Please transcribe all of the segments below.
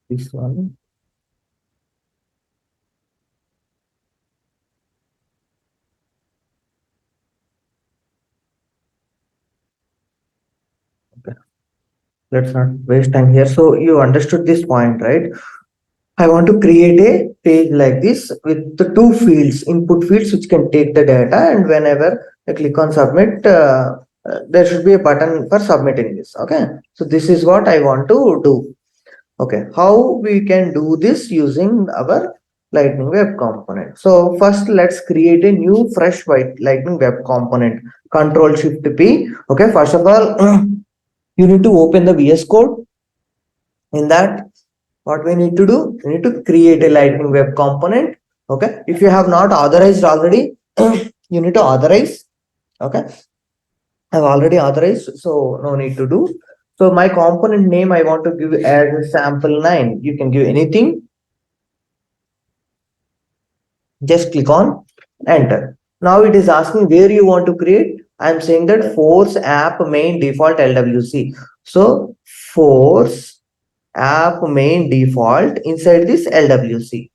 this one. Okay. Let's not waste time here. So you understood this point, right? I want to create a page like this with the two fields, input fields, which can take the data, and whenever I click on submit, there should be a button for submitting this. Okay. So this is what I want to do. Okay. How we can do this using our Lightning Web Component. So first let's create a new fresh white Lightning Web Component. Control Shift P. Okay. First of all, you need to open the VS Code. In that, what we need to do, we need to create a Lightning Web Component. Okay. If you have not authorized already, you need to authorize. Okay. I've already authorized, so no need to do. So my component name I want to give as sample 9. You can give anything. Just click on enter. Now it is asking where you want to create. I'm saying that force app main default LWC. So force app main default inside this LWC.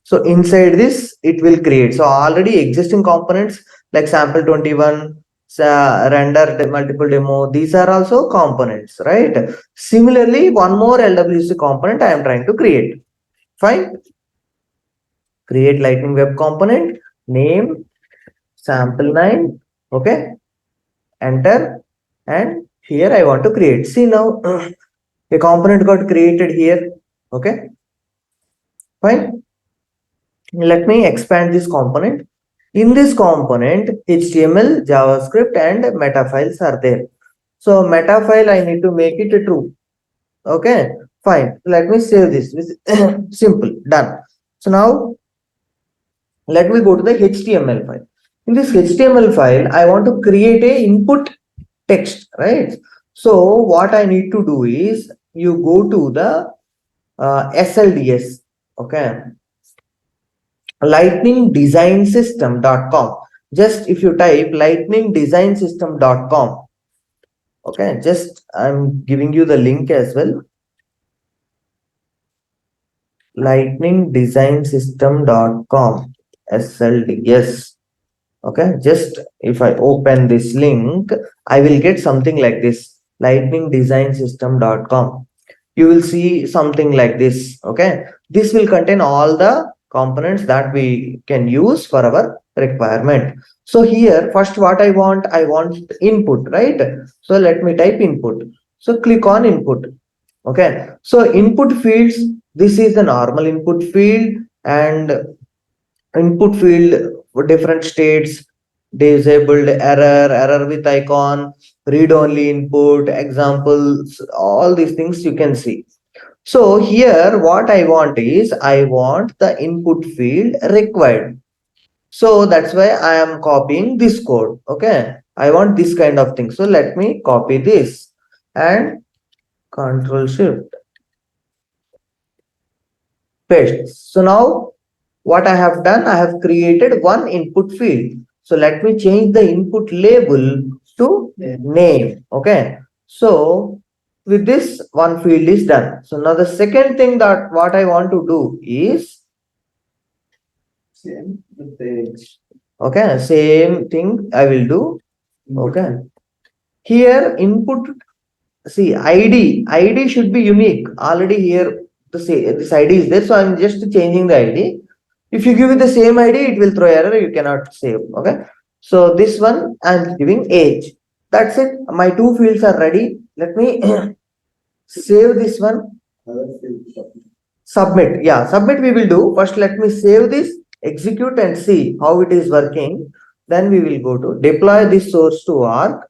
So inside this it will create. So already existing components like sample 21, render multiple demo, these are also components, right? Similarly, one more LWC component I am trying to create. Fine. Create Lightning Web Component, name sample 9. Okay. Enter. And here I want to create. See now a component got created here. Okay. Fine. Let me expand this component. In this component, HTML, JavaScript, and meta files are there. So meta file, I need to make it a true. Okay, fine. Let me save this. Simple, done. So now let me go to the HTML file. In this HTML file, I want to create a input text, right? So what I need to do is you go to the SLDS. Okay, lightningdesignsystem.com. Just if you type lightningdesignsystem.com, okay, just I'm giving you the link as well. lightningdesignsystem.com SLDS. Okay, just if I open this link, I will get something like this, lightningdesignsystem.com. You will see something like this. Okay, this will contain all the components that we can use for our requirement. So here first what I want input, right? So let me type input. So click on input. Okay, so input fields, this is the normal input field, and input field for different states, disabled, error with icon, read only input, examples, all these things you can see. So here what I want is I want the input field required. So that's why I am copying this code. Okay, I want this kind of thing. So let me copy this and Control Shift paste. So now what I have done, I have created one input field. So let me change the input label to name. Okay. So with this one field is done. So now the second thing that what I want to do is okay, same thing I will do. Okay. Here input, see ID should be unique. Already here this ID is there. So I'm just changing the ID. If you give it the same ID, it will throw error. You cannot save. Okay. So this one I'm giving age. That's it. My two fields are ready. Let me save this one. Submit. Yeah, submit we will do. First, let me save this, execute and see how it is working. Then we will go to deploy this source to Arc.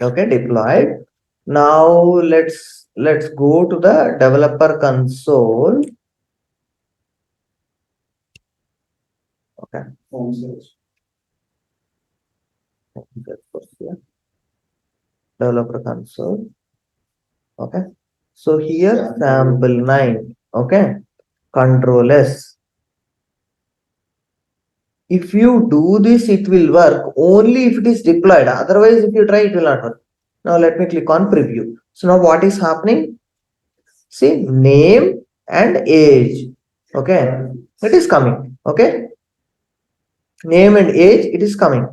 Okay, deployed. Now let's go to the developer console. Okay. Developer console. Okay. So here sample 9. Okay. Control S. If you do this, it will work only if it is deployed. Otherwise, if you try, it will not work. Now let me click on preview. So now what is happening? See, name and age. Okay, it is coming. Okay, name and age, it is coming.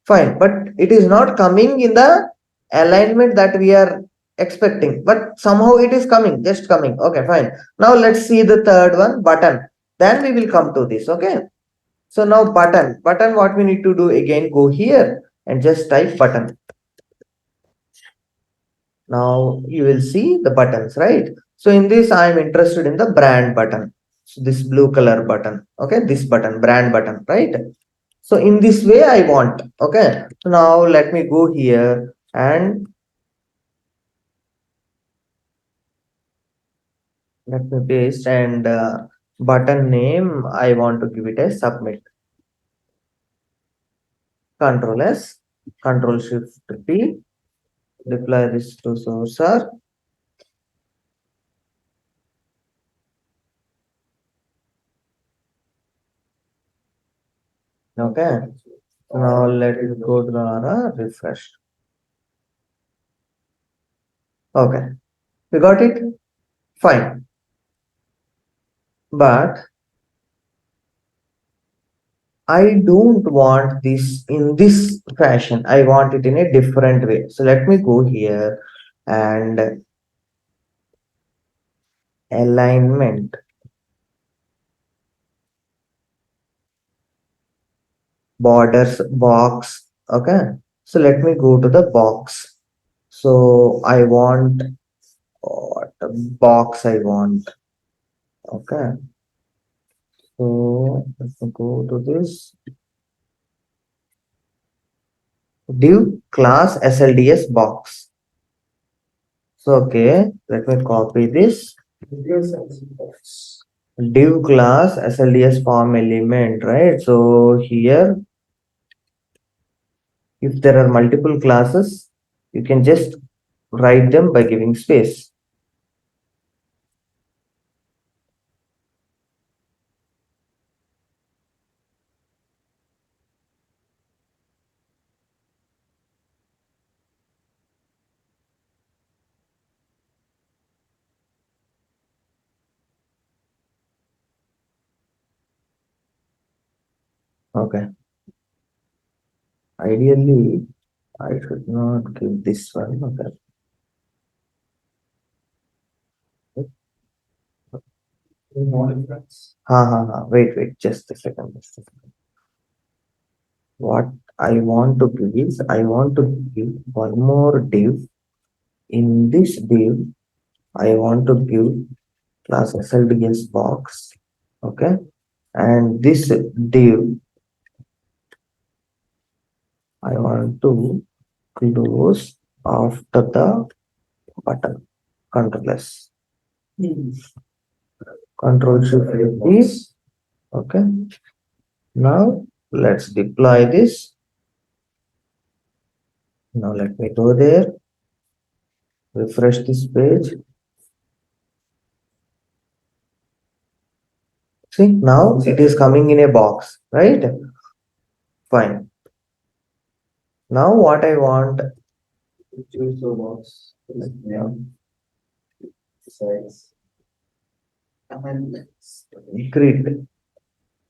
Fine, but it is not coming in the alignment that we are expecting. But somehow it is coming, just coming. Okay, fine. Now let's see the third one, button. Then we will come to this. Okay. So now button. What we need to do again? Go here and just type button. Now you will see the buttons, right? So in this, I am interested in the brand button. So this blue color button, okay, this button, brand button, right? So in this way, I want, okay. So now let me go here and let me paste and button name. I want to give it a submit. Control S, Control Shift P, deploy this to sourcer. Okay. Now let it go to the refresh. Okay. We got it? Fine. But I don't want this in this fashion. I want it in a different way. So let me go here and alignment, borders, box. Okay. So let me go to the box. So I want what box I want. Okay. So let me go to this div class SLDS box. So okay, let me copy this div class SLDS form element, right? So here, if there are multiple classes, you can just write them by giving space. Okay. Ideally, I should not give this one. Okay. Wait, just a second. What I want to give is I want to give one more div. In this div, I want to give class SLDS box. Okay. And this div, I want to close after the button. Control S. Control Shift is okay. Now let's deploy this. Now let me go there, refresh this page. See, now it is coming in a box, right? Fine. Now what I want, choose the box. Yeah. Grid.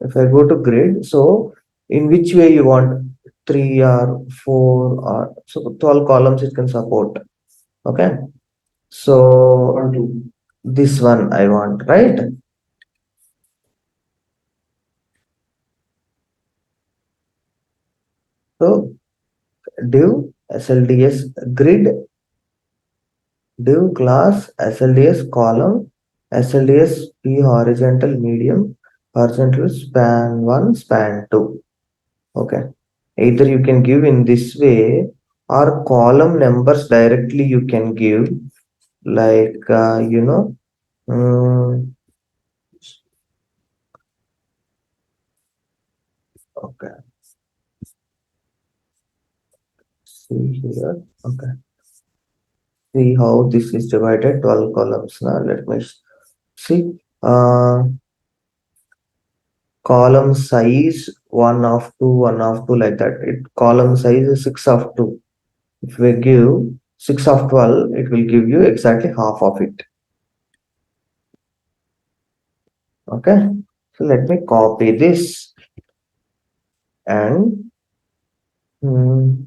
If I go to grid, so in which way you want 3 or 4 or so 12 columns it can support. Okay. So this one I want, right? So div SLDS grid, div class SLDS column, SLDS P horizontal medium, horizontal span 1, span 2. Okay. Either you can give in this way or column numbers directly you can give like okay, see here, okay, see how this is divided 12 columns. Now let me see column size 1 of 2, 1 of 2, like that. It column size is 6 of 2. If we give 6 of 12, it will give you exactly half of it. Okay, so let me copy this and hmm,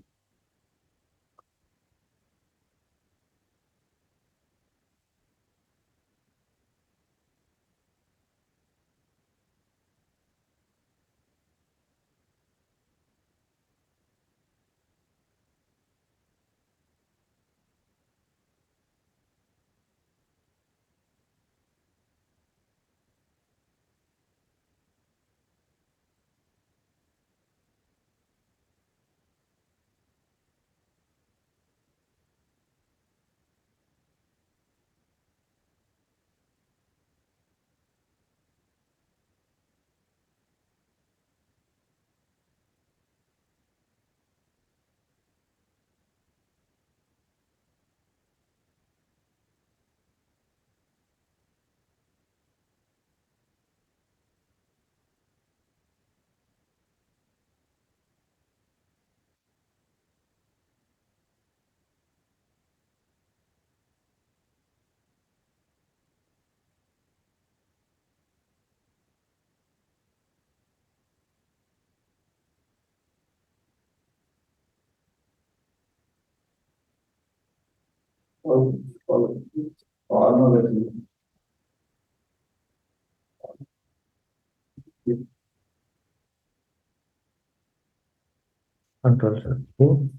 control circle.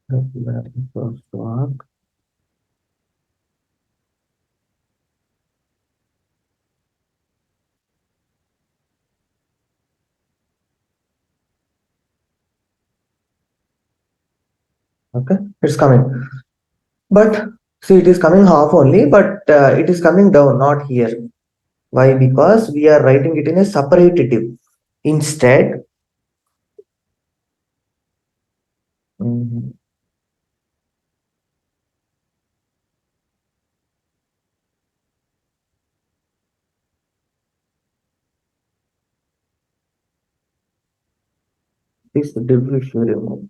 That is supposed to work. Okay, it's coming. But see, it is coming half only, but it is coming down, not here. Why? Because we are writing it in a separative. Instead, mhm, this div we should remove.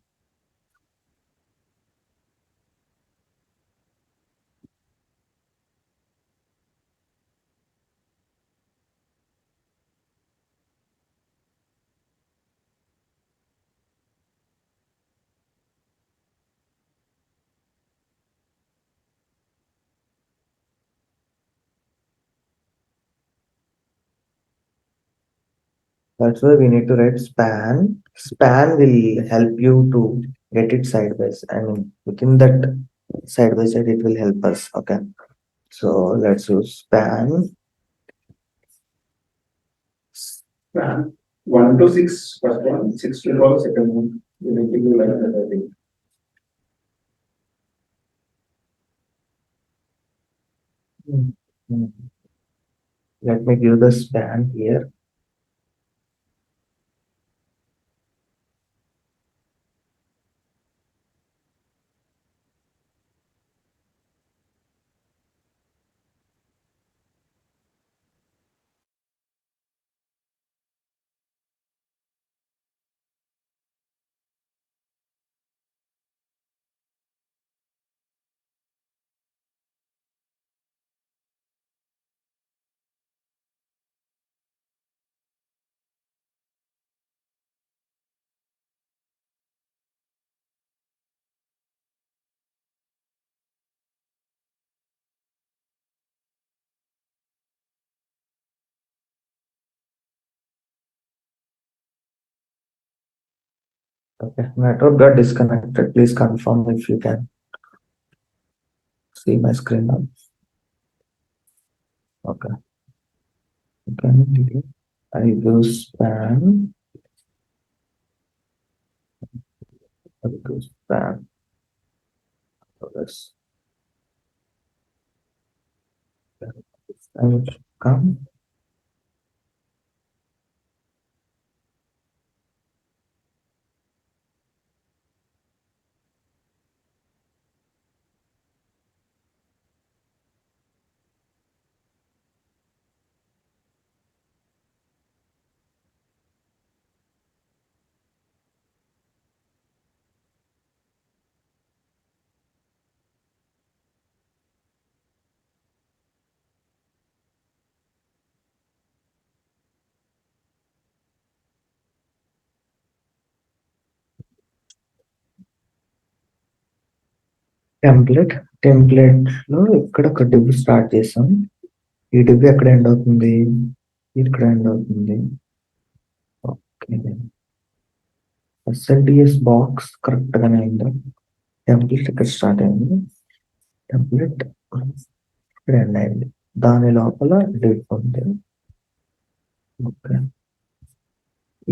That's why we need to write span. Span will help you to get it sideways. I mean, within that side by side, it will help us. Okay. So let's use span. Span 1 to 6, first one, 6 to 12, second one. You need to do like that, I think. Mhm. Let me give the span here. Okay. Network got disconnected. Please confirm if you can see my screen now. Okay. Okay. I use span. I use span. So let's and come. Template లో ఇక్కడ ఒక div start చేసాం. ఈ div ఎక్కడ end అవుతుంది? ఇక్కడ end అవుతుంది. Okay, SLDS box correct గానే అయిందా? టెంప్లెట్ ఇక్కడ స్టార్ట్ అయింది, టెంప్లెట్ ఇక్కడ ఎండ్ అయింది, దాని లోపల డివ్ ఉంది. ఓకే,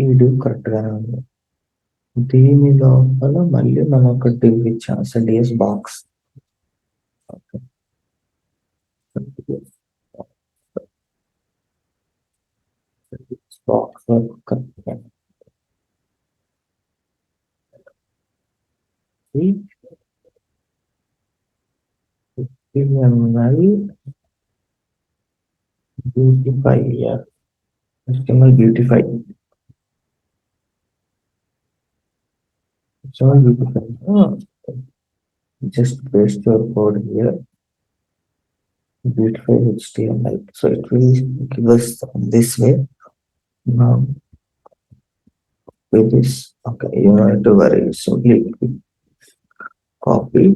ఈ డివ్ కరెక్ట్ గానే ఉంది. దీని లోపల మళ్ళీ మనం ఒక డివ్ ఇచ్చాం, SLDS box. Okay, box correct గా HTML beautifier, HTML beautifier, HTML beautifier. Just paste your code here, beautify HTML. So it will give us this way. Now with this, okay, you don't have to worry. Simply copy,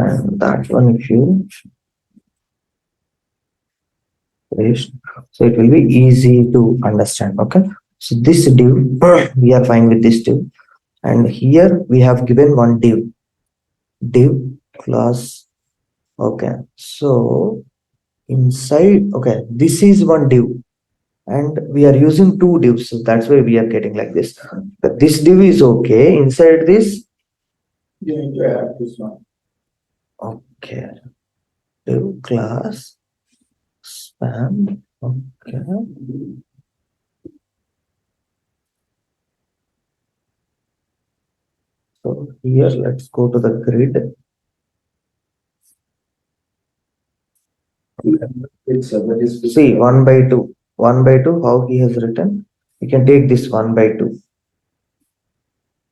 and that one if you paste, so it will be easy to understand. Okay, so this div we are fine with this div, and here we have given one div class. Okay, so inside, okay, this is one div and we are using two divs, so that's why we are getting like this. But this div is okay. Inside this, You need to add this one. okay, div class span. Okay, so here let's go to the grid. It's that is See, 1/2 how he has written. You can take this 1/2.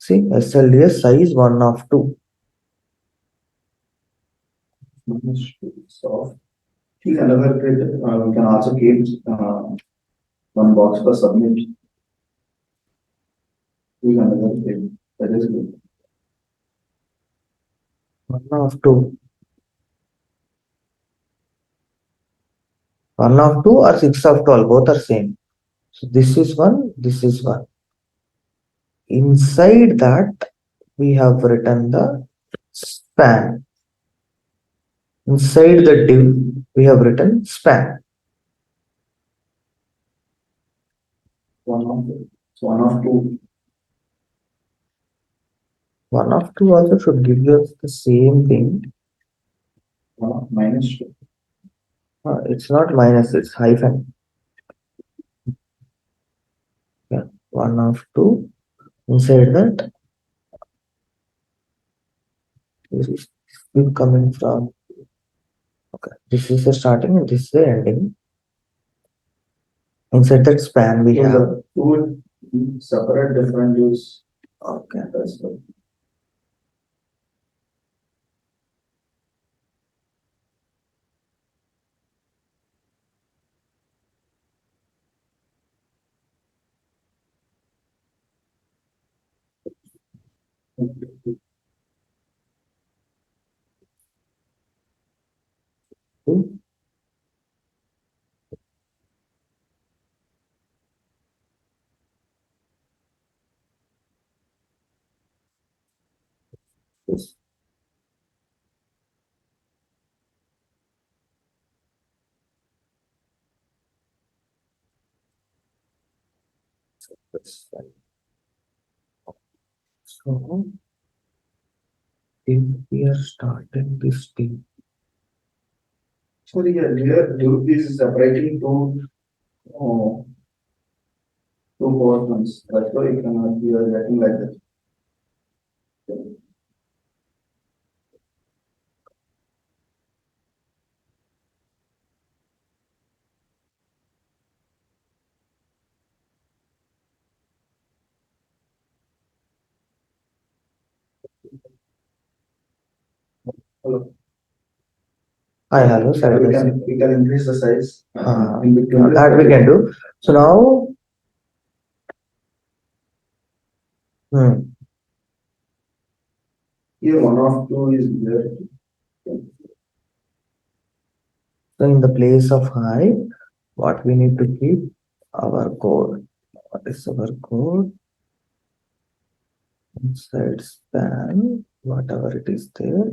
See, SLDS size 1/2. So see another grid. We can also keep one box for submit. See another grid. That is good. 1/2. 1/2 or 6/12, both are same. So this is one, this is one. Inside that we have written the span. Inside the div we have written span. One of two. 1/2 also should give us the same thing. -2. It's not minus, it's hyphen. Yeah, 1/2. Inside that, this is coming from. Okay, this is the starting and this is the ending. Inside that span we So have. the two separate different views. Okay, That's good. Yes. That's fine. So if we are starting this thing, So here this is separating two portions. That's why you cannot be writing like that. Hello. hi, hello, sir. We can increase the size. In between that we can do. So now, Here 1/2 is there. So in the place of height, what we need to keep? Our code. What is our code? Inside span, whatever it is there.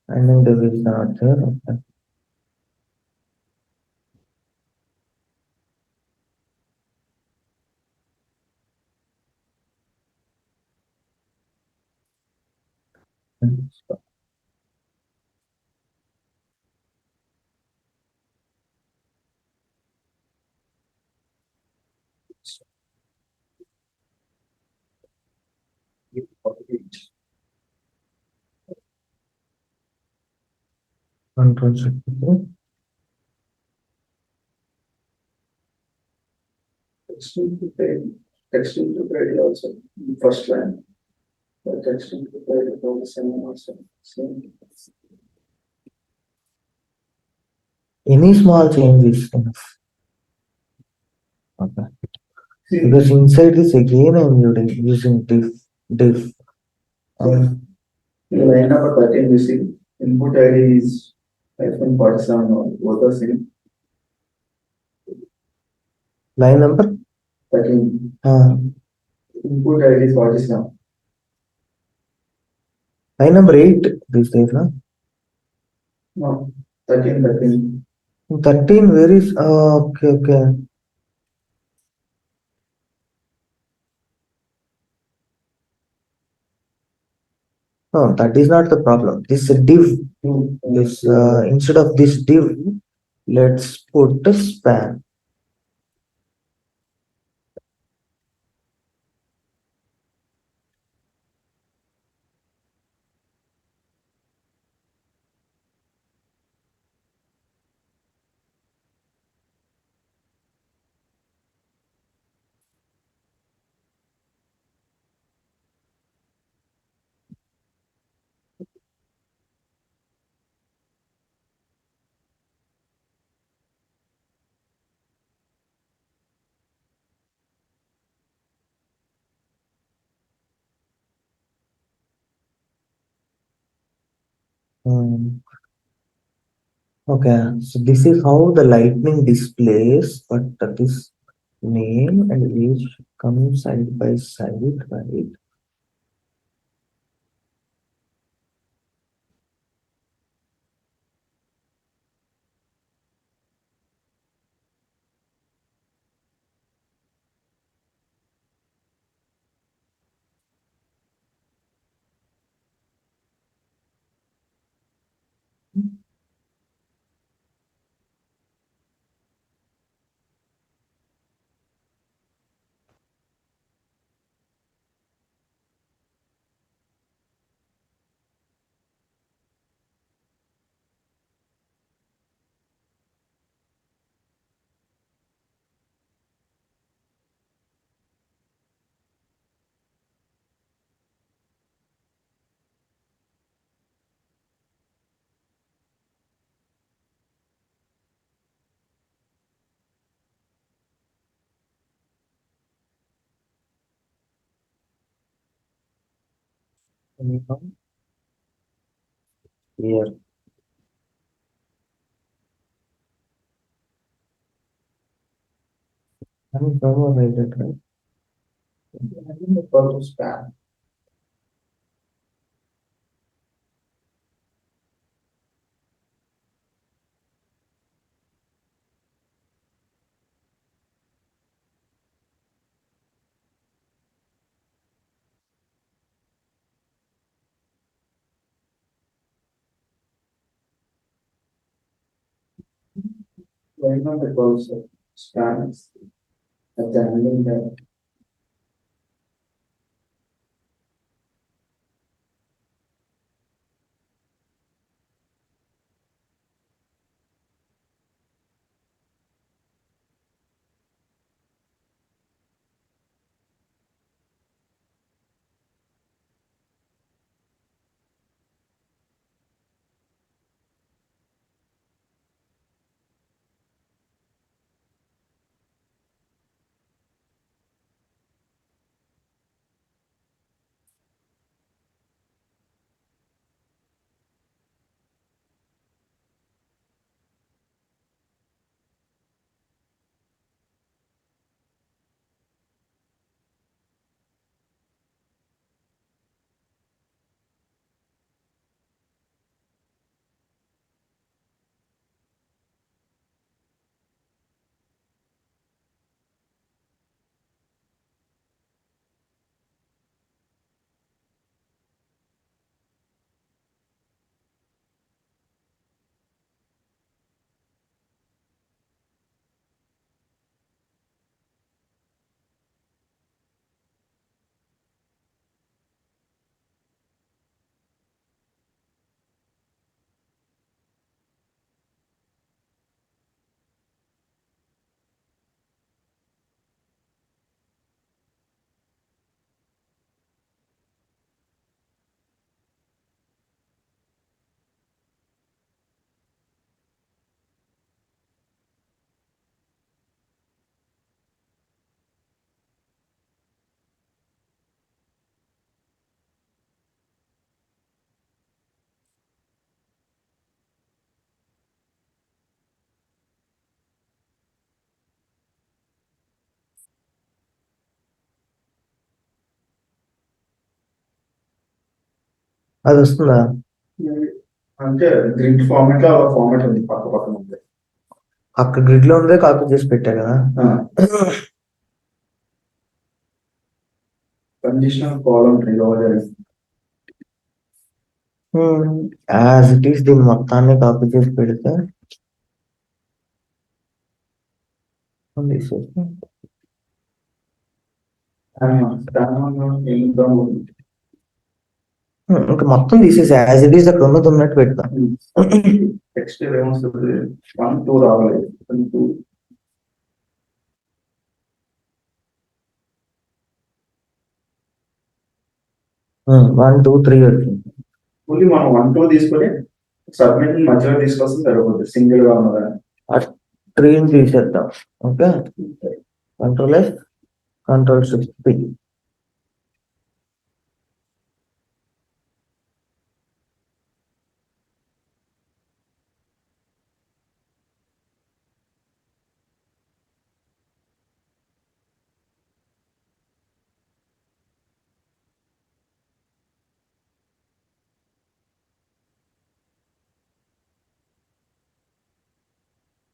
And then there is not there. Okay. Control shift. Okay. Texting to credit also, first line. Texting to credit also, same. Any small change is enough. Okay. Because inside this again I'm using diff. Line number 13 missing. Input ID is -47 or both are same. Line number 13. uh, Input ID is 47. line number 8 these days, no? No, 13. 13 where is okay, okay. No, that is not the problem. This div, this instead of this div, let's put the span. Okay, so this is how the lightning displays, but this name and age come side by side, right? Anyhow, here. I mean, how was I that, right? I think the first span. Line number also spans. At the ending that అది వస్తుందా? అంటే grid format లో format ఉంది పక్క పక్కన ఉంది. అక్కడ grid లో ఉందే కాపీ చేసి పెట్టా కదా. Conditional column resolve as it is దీన్ని మొత్తాన్ని కాపీ చేసి పెడితే తీసేసి ఇంకా మొత్తం తీసేసి యాజ్ ఇట్ ఈస్ అక్కడ ఉన్నది ఉన్నట్టు పెడతా. టెక్స్ట్ ఏమొస్తుంది 1 2 రావాలి 2 1 2 3 వచ్చింది. ఓన్లీ మనం 1 2 తీసుకొని సబ్మిట్ మధ్యలో తీసుకొస్తే సరిపోతుంది సింగిల్ గా ఉన్నదాన్ని. ట్రీని తీసేద్దాం. Okay, control control shift P.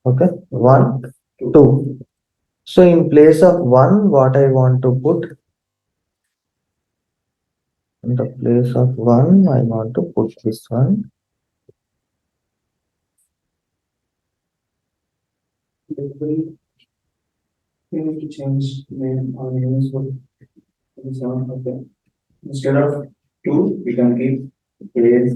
Okay, 1 2. So in place of 1, what I want to put, in the place of 1 I want to put this one. We need to change name or names for this one. Okay. Instead of 2, we can keep place.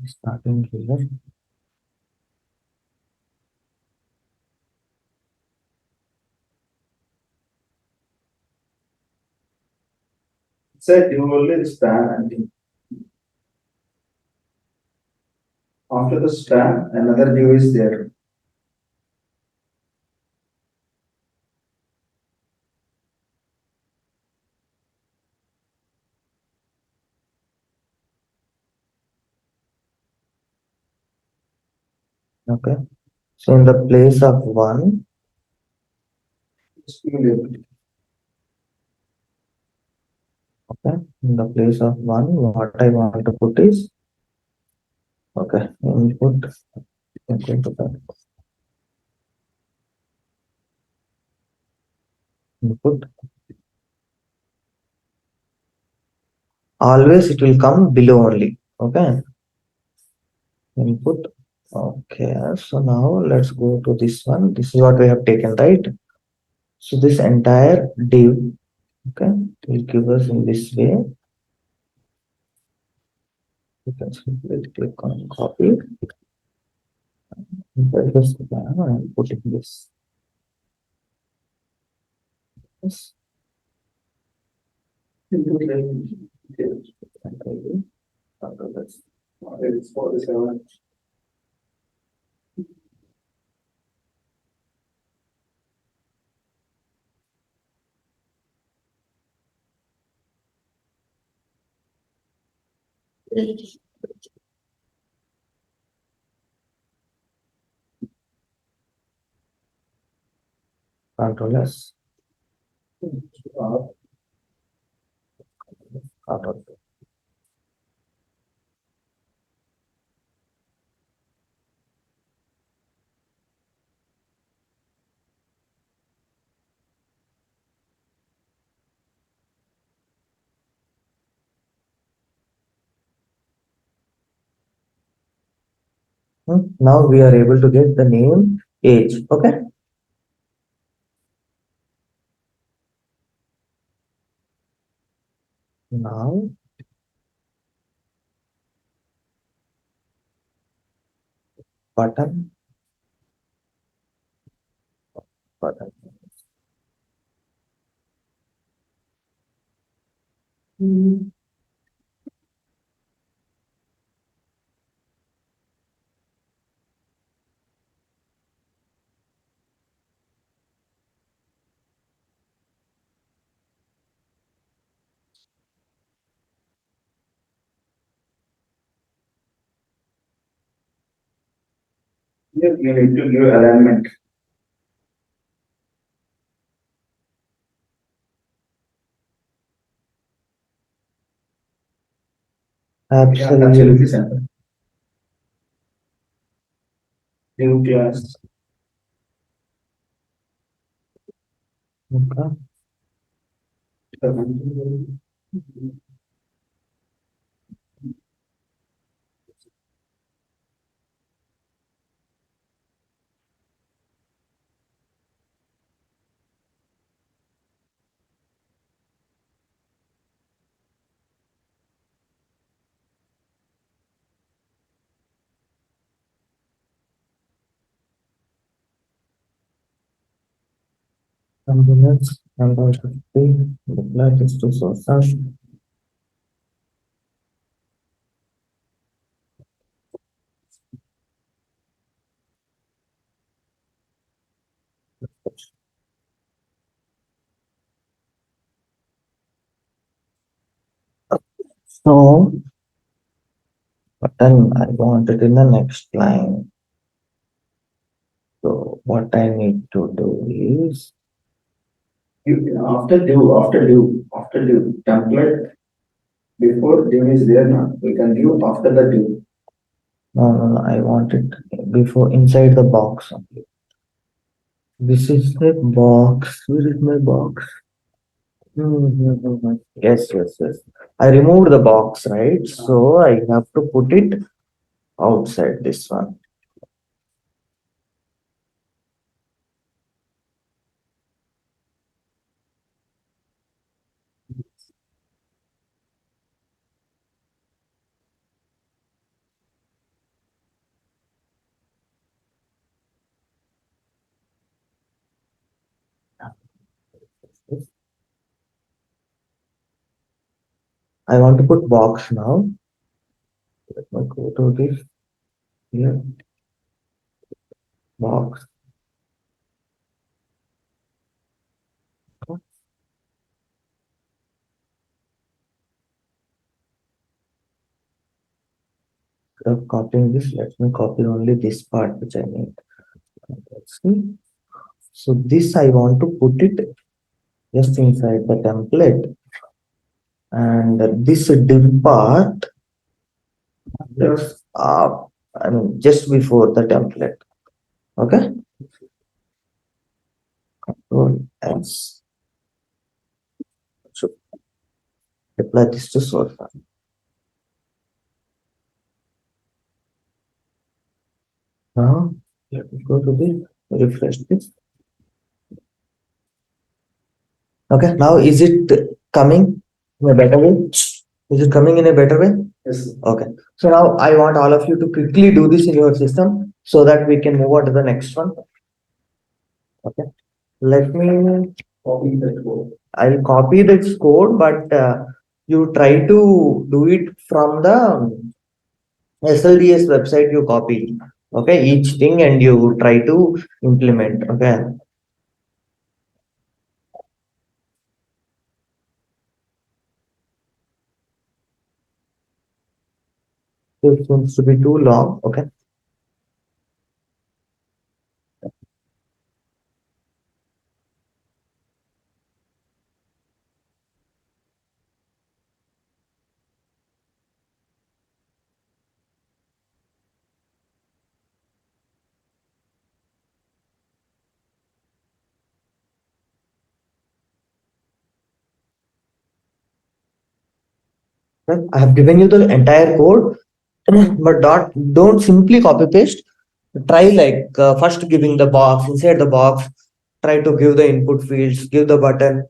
Starting here. Set only span and after the span another view is there. Okay, so in the place of 1, okay, in the place of 1 what I want to put is, okay, input input. Always it will come below only. Okay, input. Okay, so now let's go to this one. This is what we have taken, right? So this entire div, okay, will give us in this way. You can simply click on copy. Inside this plan and put in this. Yes. It's 47. Control S. Control. Now we are able to get the name age. Okay. Now button. Here you need to give alignment. Yeah, Absolutely. absolutely simple. New class. Okay. Ambulance number 50, reply this to sources. So, but then I want it in the next line. So, what I need to do is, After do template before div is there now. We can give after the div. no, I want it before inside the box only. This is the box. Where is my box? Yes. I removed the box, right? So I have to put it outside this one. I want to put box now. Let me go to this here. Box. Instead of copying this, let me copy only this part which I need. Let's see. So this I want to put it just inside the template, and this div part, let's I mean just before the template. Okay. Control S. So apply this to source file. Now let me go to the refresh this. Okay, now is it coming in a better way? Is it coming in a better way? Yes. Okay. So now I want all of you to quickly do this in your system so that we can move on to the next one. Okay. Let me Copy that code. I'll copy this code, but you try to do it from the SLDS website you copy. Okay, each thing and you try to implement. Okay. It seems to be too long. Okay. I have given you the entire code, but don't simply copy paste. Try like first giving the box inside the box. Try to give the input fields, give the button.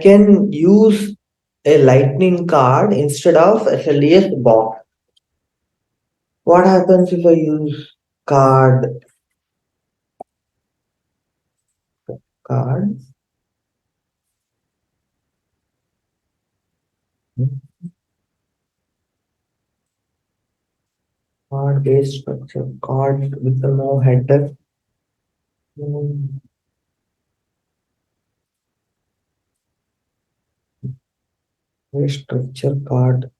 can use a lightning card instead of SLDS box. What happens if I use card? Card based structure, card with the no header. Hmm, structure card.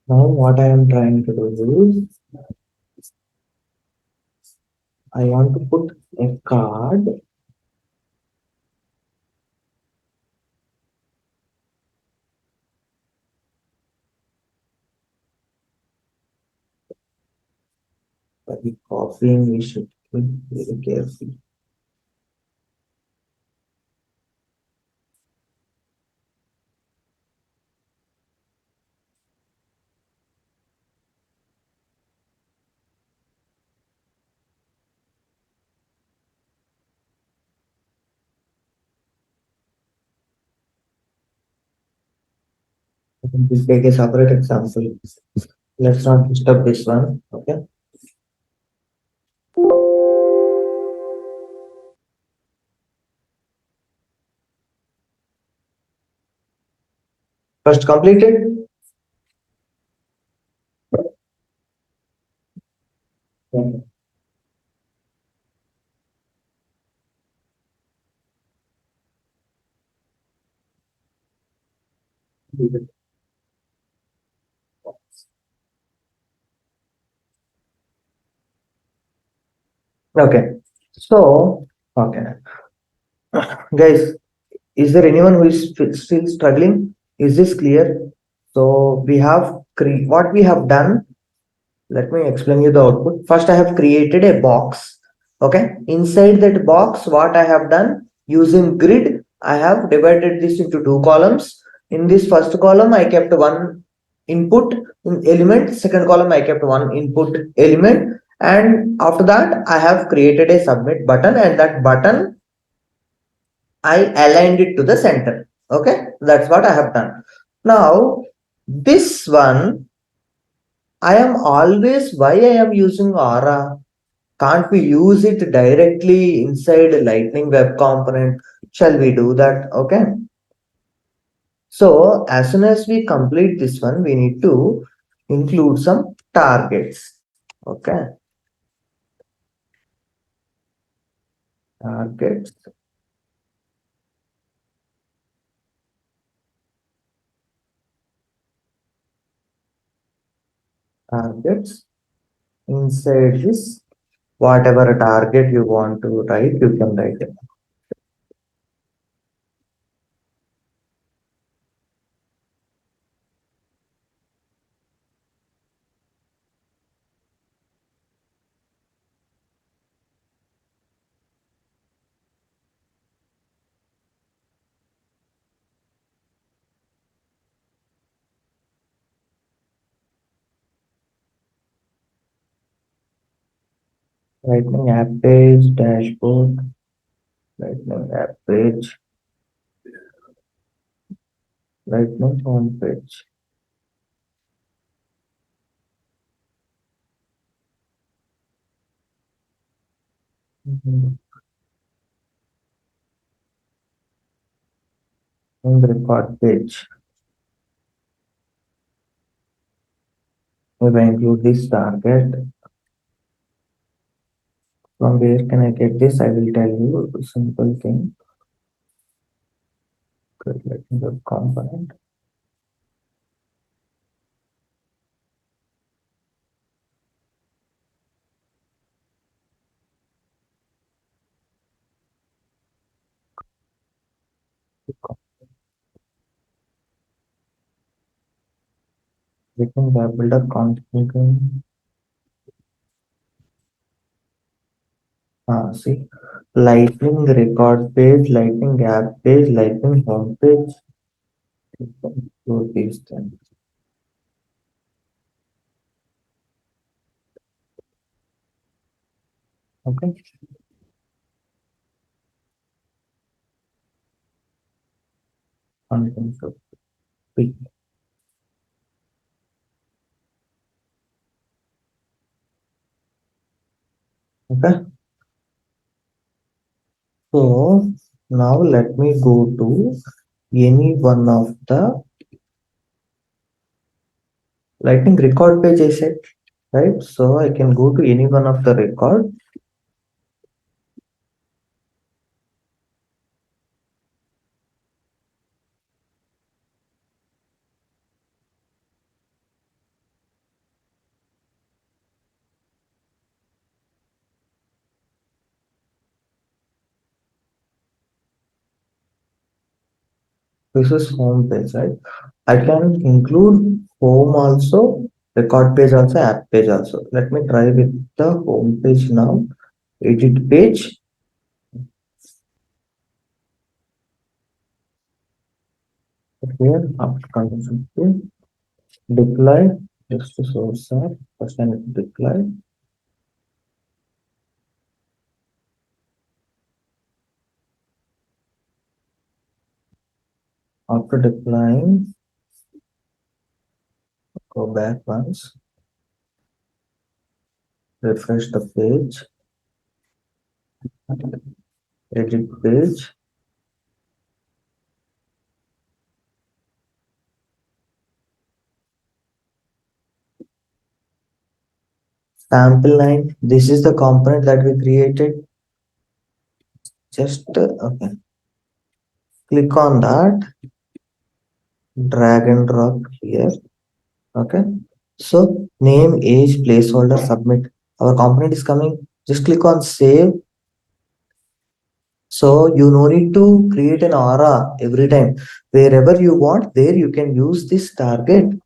Now what I am trying to do is I want to put a card. By copying, we should be very careful. We'll take a separate example. Let's not disturb this one. Okay. First completed. Okay. Okay. So, okay. Guys, is there anyone who is still struggling? Is this clear? So we have what we have done. Let me explain you the output. First, I have created a box. Okay. Inside that box, what I have done using grid, I have divided this into two columns. In this first column, I kept one input element. Second column, I kept one input element. And after that, I have created a submit button, and that button I aligned it to the center. Okay. That's what I have done. Now, this one, I am always why I am using Aura. Can't we use it directly inside Lightning Web Component? Shall we do that? Okay. So as soon as we complete this one, we need to include some targets. Okay. Targets. Targets. Inside this, whatever target you want to write, you can write it. Lightning app page, dashboard, Lightning app page, Lightning home page. And record page. If I include this target, from where can I get this? I will tell you a simple thing. Let me the component. We can build a configuration. See, Lightning record page, Lightning app page, Lightning home page. Do these things. Okay. Unconfirmed. Okay. So now let me go to any one of the lightning record page I said, right? So I can go to any one of the record. This is home page, right? I can include home also, record page also, app page also. Let me try with the home page now. Edit page. Here, after content deploy, just to source app. First I need to deploy. After deploying, go back once, refresh the page, edit page. Sample line. This is the component that we created. Just okay. Click on that, drag and drop here. Okay. So name, age, placeholder, submit. Our component is coming. Just click on save. So you no need to create an aura every time. Wherever you want, there you can use this target.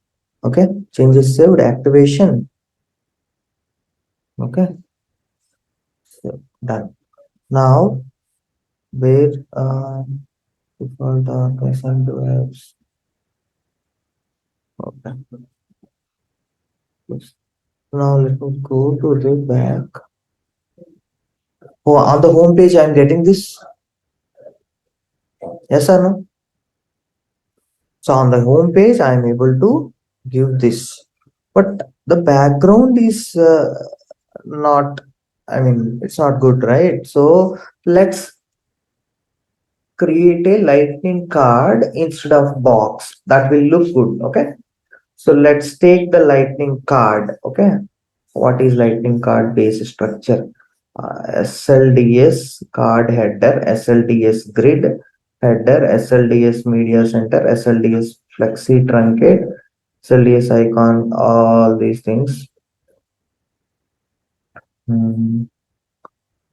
Okay. Changes saved, activation. Okay. So done. Now where default person to apps. Okay. Now let me go to the back. Oh, on the home page, I'm getting this. Yes or no? So on the home page, I'm able to give this. But the background is not, I mean, it's not good, right? So let's create a lightning card instead of box. That will look good. Okay. So let's take the lightning card. Okay. What is lightning card base structure? SLDS card header, SLDS grid header, SLDS media center, SLDS flexi truncate, SLDS icon, all these things.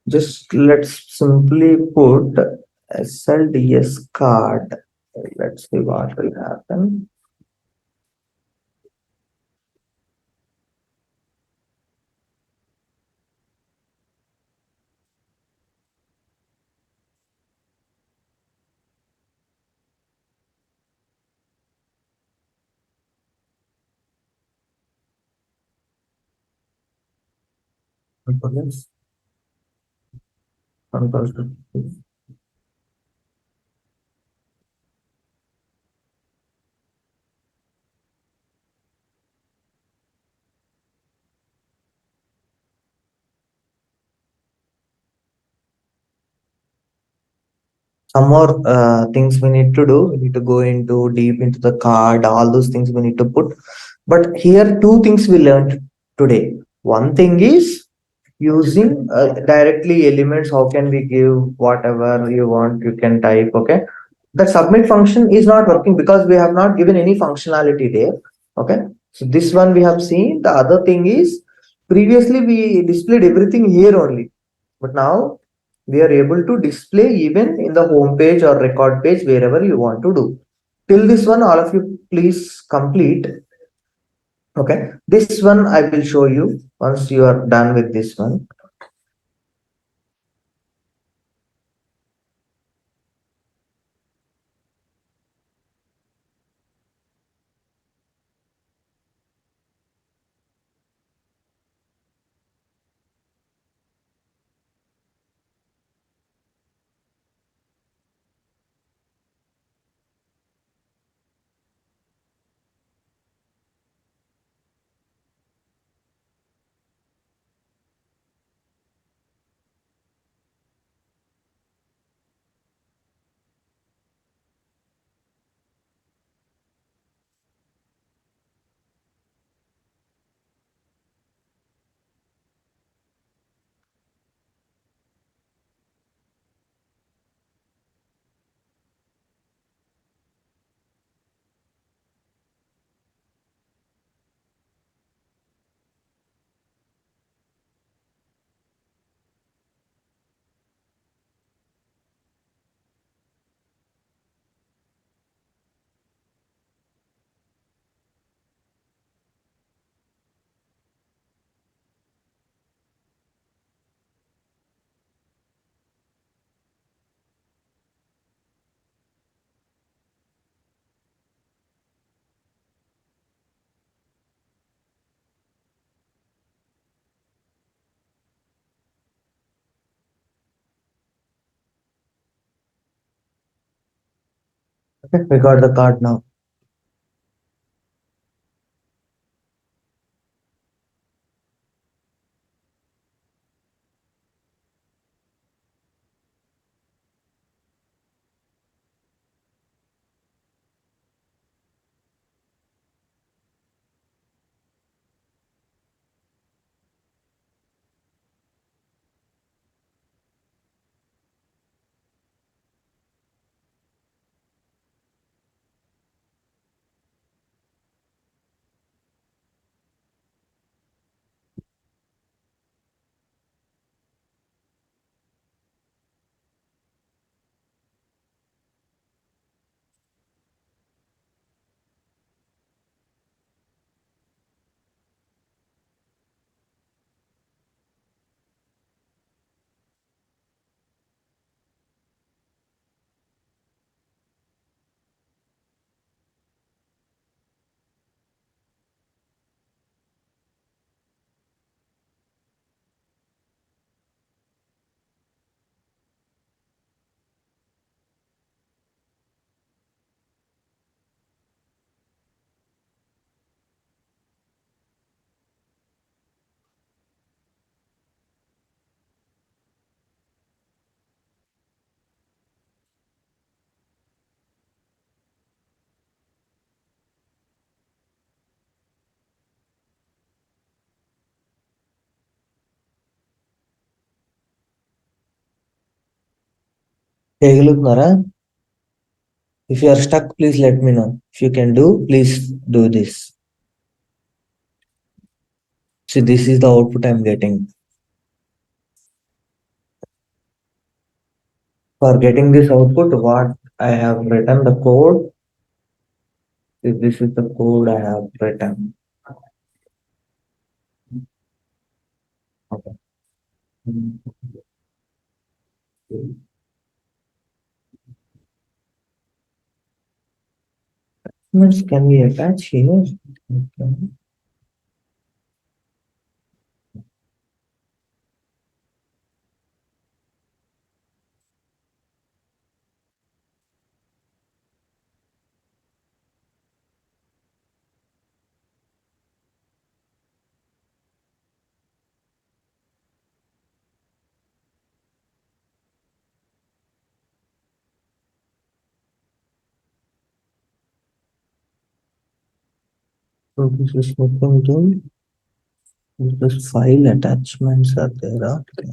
Just let's simply put SLDS card. Let's see what will happen. Some more things we need to do. We need to go into deep into the card, all those things we need to put. But here two things we learned today. One thing is using directly elements. How can we give whatever you want, you can type. Okay, the submit function is not working because we have not given any functionality there. Okay, so this one we have seen. The other thing is previously we displayed everything here only, but now we are able to display even in the home page or record page wherever you want to do. Till this one, all of you please complete. Okay, this one I will show you once you are done with this one. Okay, we got the card now. చేయగలుగుతున్నారా? If you are stuck, please let me know. If you can do, please do this. See, this is the output I'm getting. For getting this output, what I have written the code. This is the code I have written. Okay. Documents can be attached here. Okay. So this is open to this file attachments are there. Okay.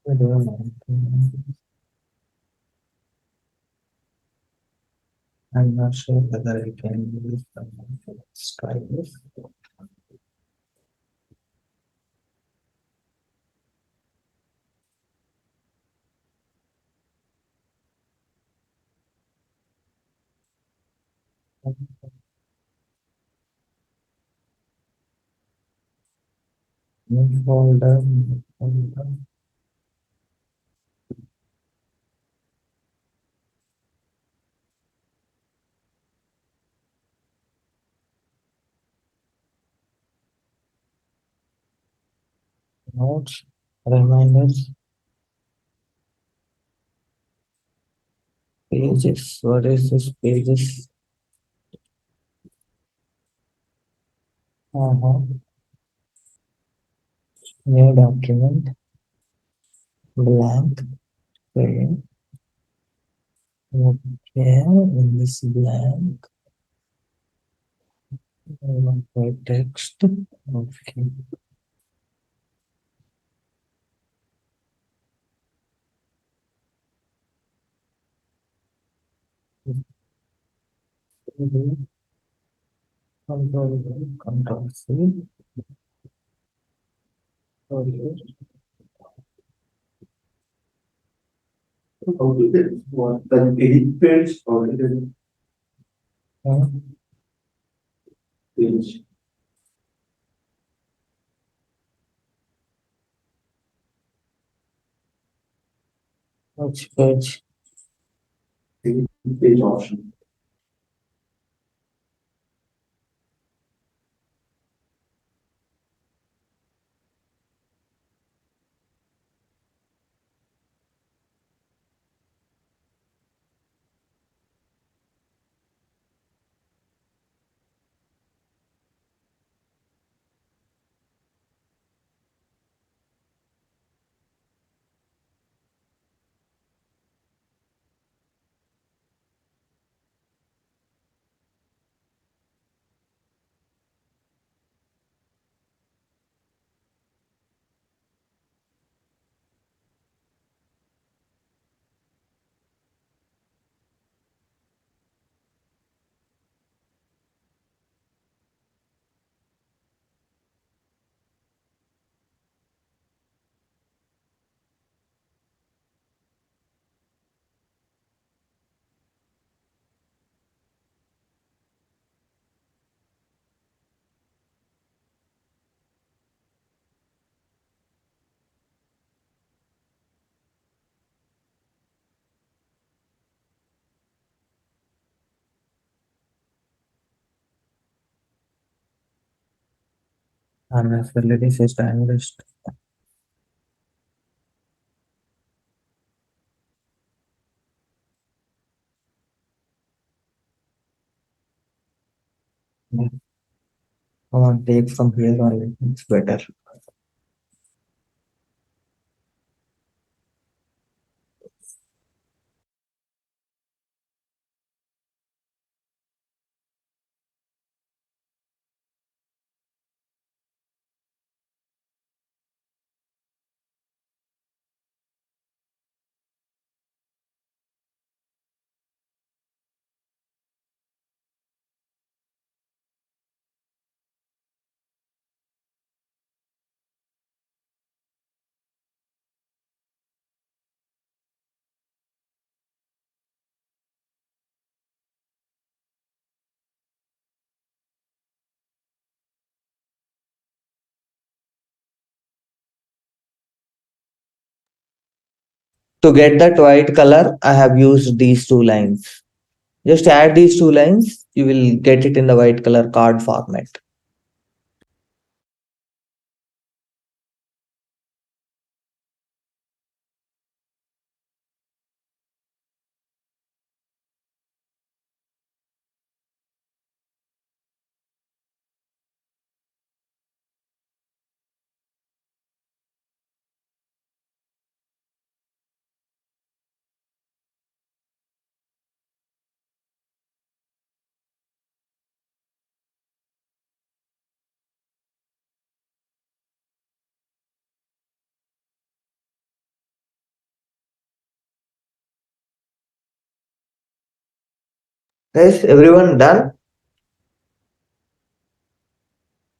I don't know. I'm not sure whether I can use the. Let's try this. New folder, new folder. Notes, reminders, pages. What is this pages? New document, blank, okay. Okay, in this blank, I want to write text. Okay. Control C. How to get what the edit page or edit page? Which page? Edit page option. LWC SLDS. I want to take from here only. It's better. To get that white color, I have used these two lines. Just add these two lines, you will get it in the white color card format. Guys, everyone done?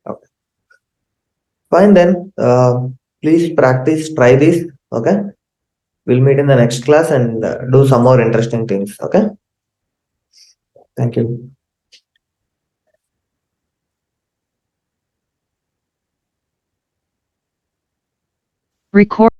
Okay. Fine then. Please practice, try this. Okay. We'll meet in the next class and do some more interesting things. Okay. Thank you. Record.